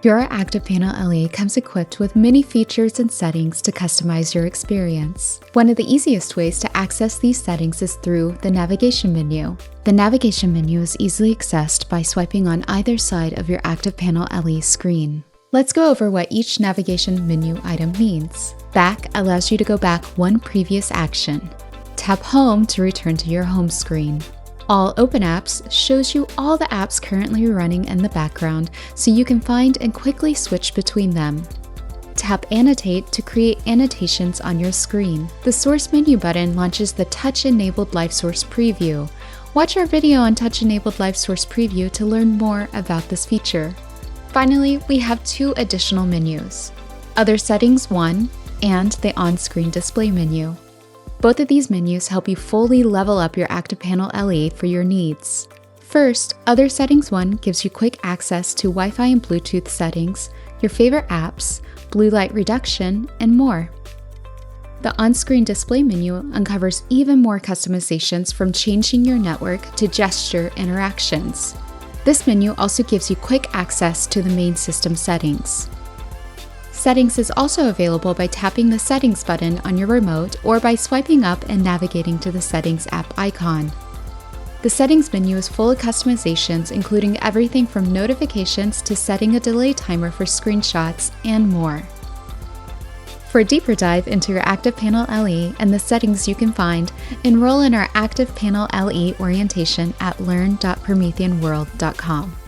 Your ActivPanel LE comes equipped with many features and settings to customize your experience. One of the easiest ways to access these settings is through the navigation menu. The navigation menu is easily accessed by swiping on either side of your ActivPanel LE screen. Let's go over what each navigation menu item means. Back allows you to go back one previous action. Tap Home to return to your home screen. All Open Apps shows you all the apps currently running in the background so you can find and quickly switch between them. Tap Annotate to create annotations on your screen. The Source menu button launches the Touch-enabled LiveSource preview. Watch our video on Touch-enabled LiveSource preview to learn more about this feature. Finally, we have two additional menus, Other Settings 1 and the On-Screen Display menu. Both of these menus help you fully level up your ActivPanel LE for your needs. First, Other Settings 1 gives you quick access to Wi-Fi and Bluetooth settings, your favorite apps, blue light reduction, and more. The On-Screen Display menu uncovers even more customizations from changing your network to gesture interactions. This menu also gives you quick access to the main system settings. Settings is also available by tapping the Settings button on your remote or by swiping up and navigating to the Settings app icon. The Settings menu is full of customizations, including everything from notifications to setting a delay timer for screenshots and more. For a deeper dive into your ActivPanel LE and the settings you can find, enroll in our ActivPanel LE orientation at learn.prometheanworld.com.